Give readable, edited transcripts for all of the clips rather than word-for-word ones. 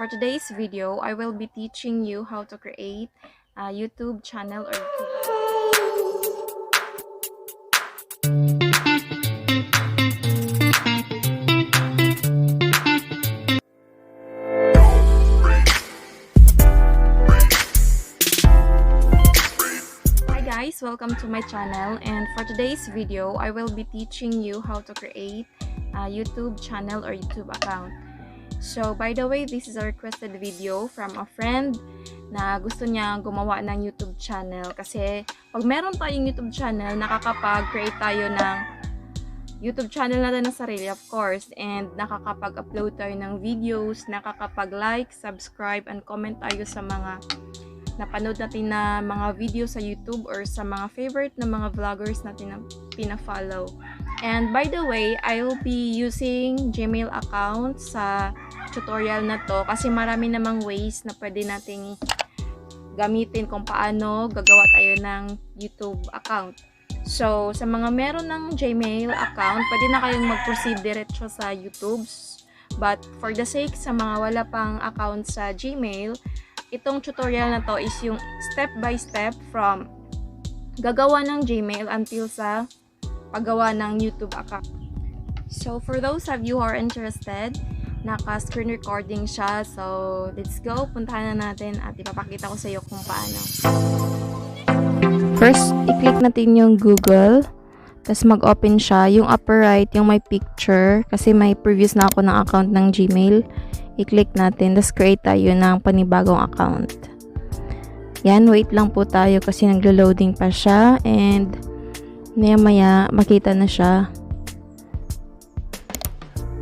for today's video, I will be teaching you how to create a YouTube channel or YouTube Hi guys, welcome to my channel, and for today's video, I will be teaching you how to create a YouTube channel or YouTube account. So, by the way, this is a requested video from a friend na gusto niya gumawa ng YouTube channel. Kasi, pag meron tayong YouTube channel, nakakapag-create tayo ng YouTube channel natin na sarili, of course. And nakakapag-upload tayo ng videos, nakakapag-like, subscribe, and comment tayo sa mga napanood natin na mga video sa YouTube or sa mga favorite na mga vloggers natin na pina-follow. And by the way, I will be using Gmail account sa tutorial na to kasi marami namang ways na pwede nating gamitin kung paano gagawa tayo ng YouTube account. So, sa mga meron ng Gmail account, pwede na kayong mag-proceed diretso sa YouTube. But for the sake sa mga wala pang account sa Gmail, itong tutorial na to is yung step by step from gagawa ng Gmail until sa paggawa ng YouTube account. So, for those of you who are interested, naka-screen recording siya. So, let's go. Puntahan na natin at ipapakita ko sa iyo kung paano. First, i-click natin yung Google. Tapos mag-open siya. Yung upper right, yung may picture. Kasi may previous na ako ng account ng Gmail. I-click natin. Tapos create tayo ng panibagong account. Yan, wait lang po tayo kasi naglo-loading pa siya. And maya-maya, makita na siya.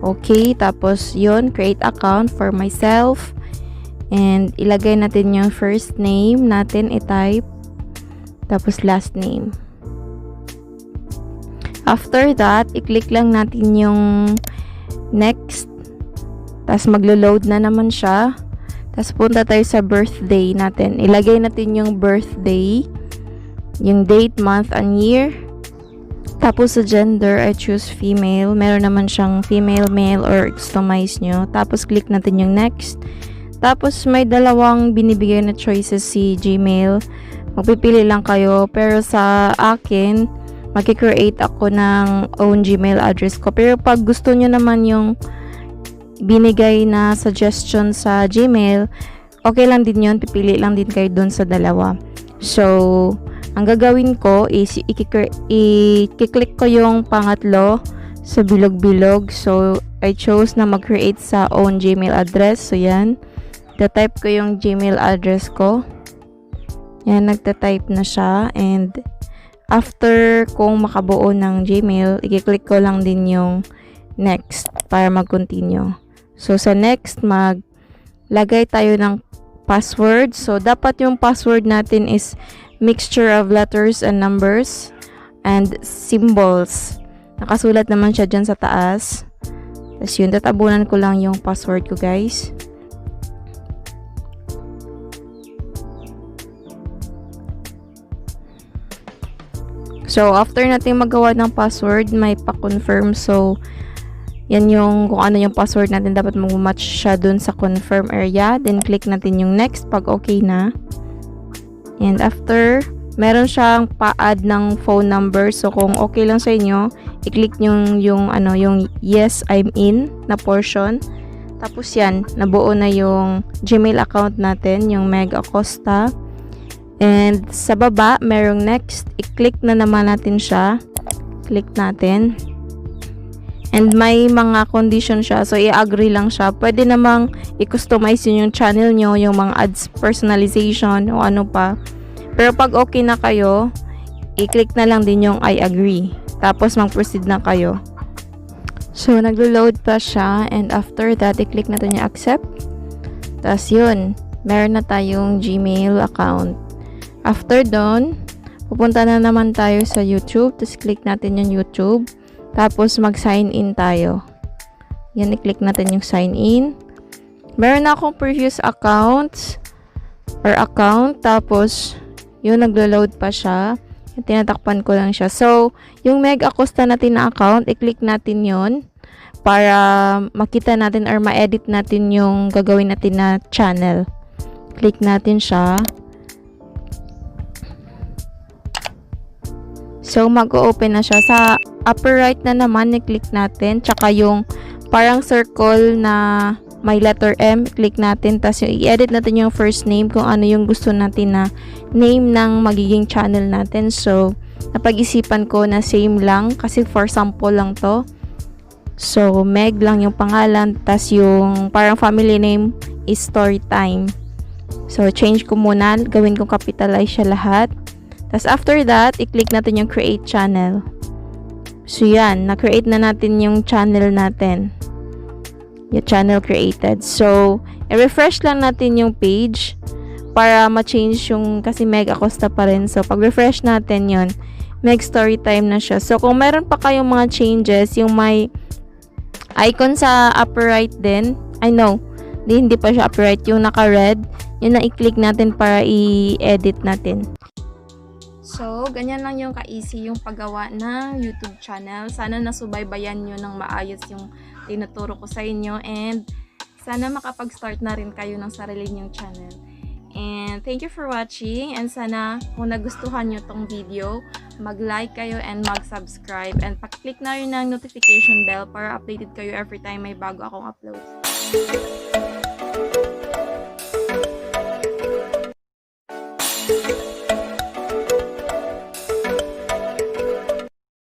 Okay, tapos yun, create account for myself. And ilagay natin yung first name natin, i-type. Tapos last name. After that, i-click lang natin yung next. Tapos maglo-load na naman siya. Tapos punta tayo sa birthday natin. Ilagay natin yung birthday, yung date, month, and year. Tapos sa gender, I choose female. Meron naman siyang female, male, or customize nyo. Tapos click natin yung next. Tapos may dalawang binibigay na choices si Gmail. Magpipili lang kayo. Pero sa akin, mag-create ako ng own Gmail address ko. Pero pag gusto nyo naman yung binigay na suggestion sa Gmail, okay lang din yun. Pipili lang din kayo dun sa dalawa. So, ang gagawin ko is i-click ko yung pangatlo sa bilog-bilog. So, I chose na mag-create sa own Gmail address. So, yan. Type ko yung Gmail address ko. Yan, nagta-type na siya. And, after kong makabuo ng Gmail, i-click ko lang din yung next para mag-continue. So, sa next, maglagay tayo ng password. So, dapat yung password natin is mixture of letters and numbers and symbols. Nakasulat naman siya dyan sa taas. Tapos yun, tatabunan ko lang yung password ko, guys. So, after natin magawa ng password, may pa-confirm. So, yan yung kung ano yung password natin. Dapat mag-match siya dun sa confirm area. Then, click natin yung next pag okay na. And after, meron siyang pa-add ng phone number. So, kung okay lang sa inyo, i-click nyo yung yes, I'm in na portion. Tapos yan, nabuo na yung Gmail account natin, yung Meg Acosta. And sa baba, merong next. I-click na naman natin siya. Click natin. And may mga condition siya. So, i-agree lang siya. Pwede namang i-customize yung channel nyo, yung mga ads personalization o ano pa. Pero pag okay na kayo, i-click na lang din yung I agree. Tapos, mag-proceed na kayo. So, naglo-load pa siya. And after that, i-click natin yung accept. Tapos, yun. Meron na tayong Gmail account. After doon, pupunta na naman tayo sa YouTube. Tapos, click natin yung YouTube. Tapos, mag-sign in tayo. Yan, i-click natin yung sign in. Meron na akong previous accounts or account. Tapos, yun, naglo-load pa siya. Tinatakpan ko lang siya. So, yung Meg Acosta natin na account, i-click natin yun. para makita natin or ma-edit natin yung gagawin natin na channel. Click natin siya. So, mag-open na siya. Sa upper right na naman, i-click natin. Tsaka yung parang circle na may letter M, click natin. Tapos yung i-edit natin yung first name kung ano yung gusto natin na name ng magiging channel natin. So, napag-isipan ko na same lang kasi for sample lang to. So, Meg lang yung pangalan. Tapos yung parang family name is Storytime. So, change ko muna. Gawin kong capitalize siya lahat. Tapos after that, i-click natin yung create channel. So yan, na-create na natin yung channel natin. Yung channel created. So, i-refresh lang natin yung page para ma-change yung, kasi Meg Acosta pa rin. So, pag-refresh natin yun, Meg Storytime na siya. So, kung meron pa kayong mga changes, yung may icon sa upper right din, hindi pa siya upper right, yung naka-red, yun na i-click natin para i-edit natin. So, ganyan lang yung ka-easy yung paggawa ng YouTube channel. Sana nasubaybayan nyo ng maayos yung tinuturo ko sa inyo and sana makapag-start na rin kayo ng sarili nyong channel. And thank you for watching and sana kung nagustuhan nyo tong video, mag-like kayo and mag-subscribe and pa-click na rin ng notification bell para updated kayo every time may bago akong upload.